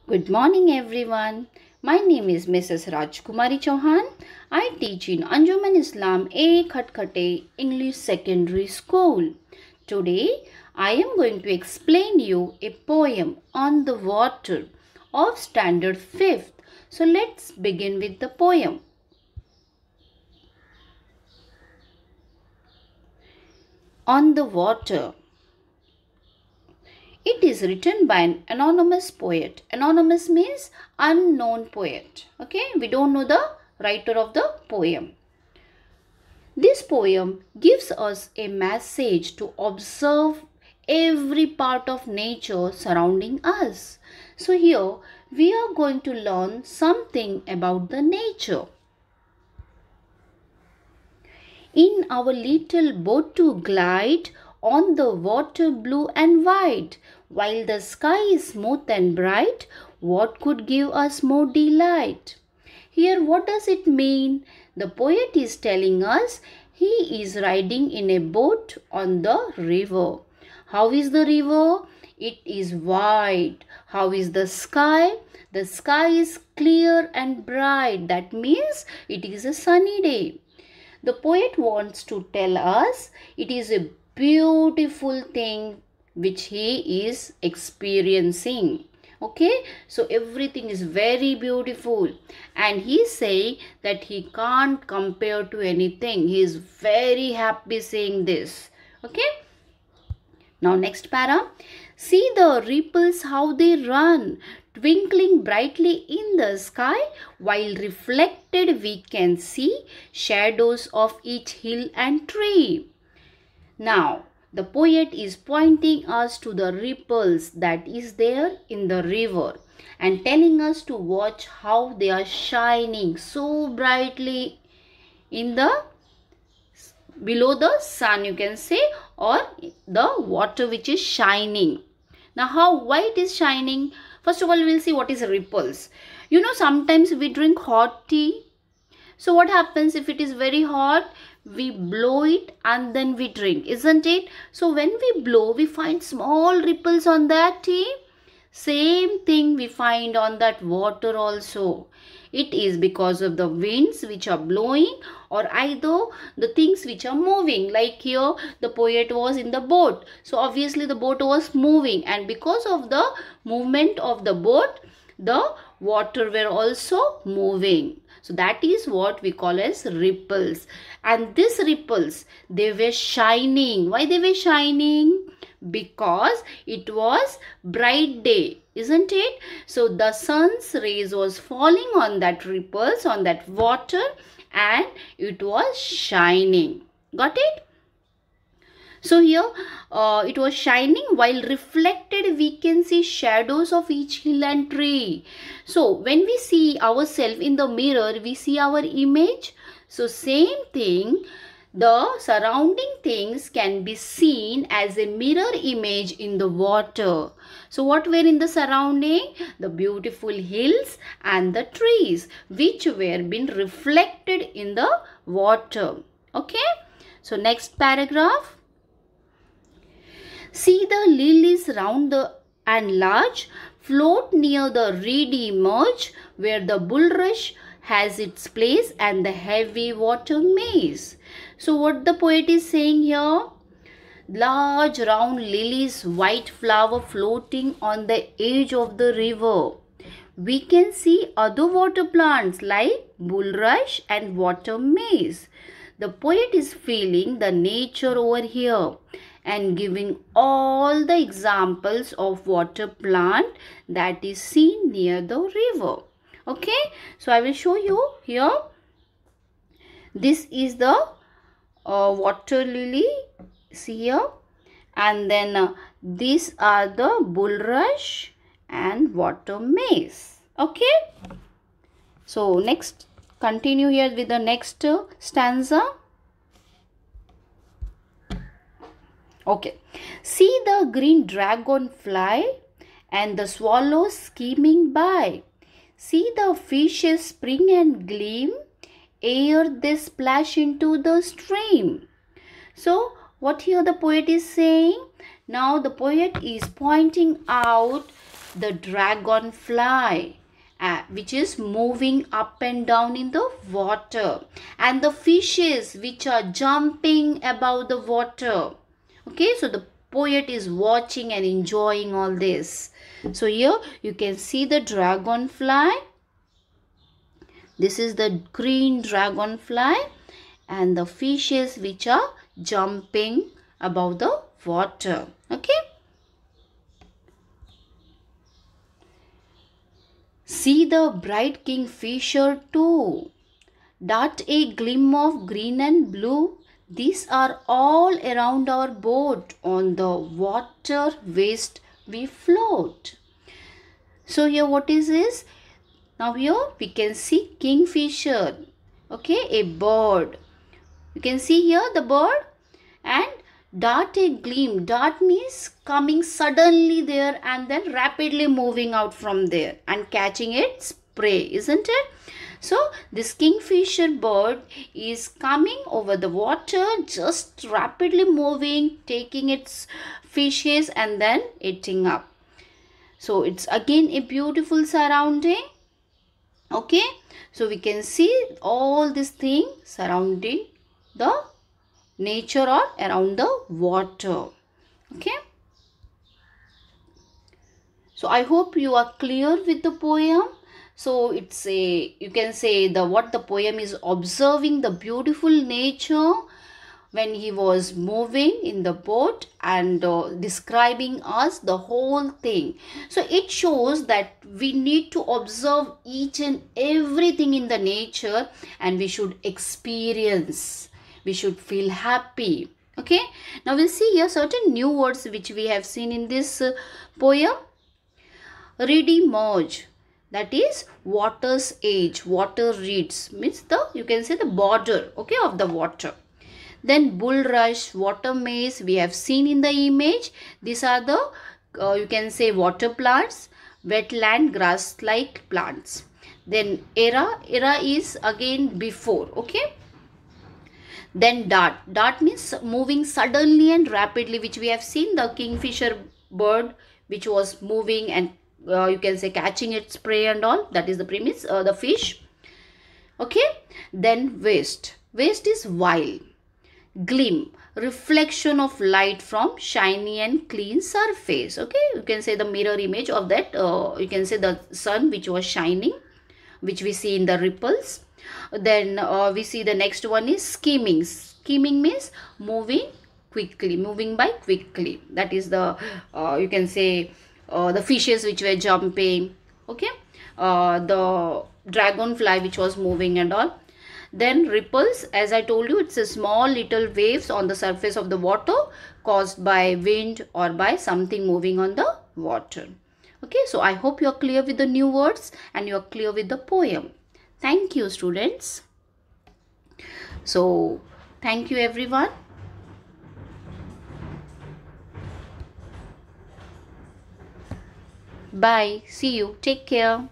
Good morning everyone. My name is Mrs. Rajkumari Chouhan. I teach in Anjuman Islam A.A.K English Secondary School. Today I am going to explain you a poem on the water of Standard 5th. So let's begin with the poem. On the water. It is written by an anonymous poet. Anonymous means unknown poet. Okay, we don't know the writer of the poem. This poem gives us a message to observe every part of nature surrounding us. So here we are going to learn something about the nature. In our little boat to glide on the water blue and white, while the sky is smooth and bright, what could give us more delight? Here, what does it mean? The poet is telling us he is riding in a boat on the river. How is the river? It is wide. How is the sky? The sky is clear and bright. That means it is a sunny day. The poet wants to tell us it is a beautiful thing which he is experiencing. Okay, so everything is very beautiful and he is saying that he can't compare to anything. He is very happy saying this. Okay, now next para. See the ripples how they run, twinkling brightly in the sky, while reflected we can see shadows of each hill and tree. Now, the poet is pointing us to the ripples that is there in the river and telling us to watch how they are shining so brightly in the below the sun, you can say, or the water which is shining. Now why it is shining? First of all, we will see what is ripples. You know, sometimes we drink hot tea. So what happens if it is very hot? We blow it and then we drink, isn't it? So when we blow, we find small ripples on that tea. Same thing we find on that water also. It is because of the winds which are blowing or either the things which are moving. Like here the poet was in the boat. So obviously the boat was moving and because of the movement of the boat, the water were also moving. So that is what we call as ripples. And these ripples, they were shining. Why they were shining? Because it was bright day, isn't it? So the sun's rays was falling on that ripples, on that water, and it was shining. Got it? So here it was shining, while reflected we can see shadows of each hill and tree. So when we see ourselves in the mirror, we see our image. So same thing, the surrounding things can be seen as a mirror image in the water. So what were in the surrounding? The beautiful hills and the trees which were being reflected in the water. Okay. So next paragraph. See the lilies round and large float near the reedy merge where the bulrush has its place and the heavy water maze. So what the poet is saying here? Large round lilies, white flower floating on the edge of the river. We can see other water plants like bulrush and water maze. The poet is feeling the nature over here and giving all the examples of water plant that is seen near the river. Okay, so I will show you here. This is the water lily, see here, and then these are the bulrush and water maze. Okay, so next, continue here with the next stanza. Okay, see the green dragonfly and the swallows skimming by. See the fishes spring and gleam ere they splash into the stream. So what here the poet is saying? Now the poet is pointing out the dragonfly, which is moving up and down in the water, and the fishes which are jumping above the water. Okay, so the poet is watching and enjoying all this. So here you can see the dragonfly. This is the green dragonfly and the fishes which are jumping above the water. Okay. See the bright kingfisher too. Dart a gleam of green and blue. These are all around our boat. On the water waste we float. So here what is this? Now here we can see kingfisher. Okay, a bird. You can see here the bird, and dart a gleam. Dart means coming suddenly there and then rapidly moving out from there and catching its prey, isn't it? So this kingfisher bird is coming over the water, just rapidly moving, taking its fishes and then eating up. So it's again a beautiful surrounding. Okay, so we can see all these things surrounding the nature or around the water. Okay, so I hope you are clear with the poem. So it's a, you can say the what the poem is observing the beautiful nature when he was moving in the boat and describing us the whole thing. So it shows that we need to observe each and everything in the nature, and we should experience, we should feel happy. Okay, now we'll see here certain new words which we have seen in this poem. Reedy merge, that is water's edge, water reeds means the, you can say the border, okay, of the water. Then bulrush, water maze, we have seen in the image. These are the you can say water plants, wetland grass like plants. Then era is again before. Okay, then dart means moving suddenly and rapidly, which we have seen the kingfisher bird which was moving and you can say catching its prey and all. That is the premise, the fish. Okay, then waste is while. Gleam, reflection of light from shiny and clean surface. Okay, you can say the mirror image of that, you can say the sun which was shining, which we see in the ripples. Then we see the next one is skimming. Skimming means moving quickly, moving by quickly. That is the you can say the fishes which were jumping. Okay, the dragonfly which was moving and all. Then ripples, as I told you, it's a small little waves on the surface of the water caused by wind or by something moving on the water. Okay, so I hope you are clear with the new words and you are clear with the poem. Thank you, students. So thank you everyone. Bye. See you. Take care.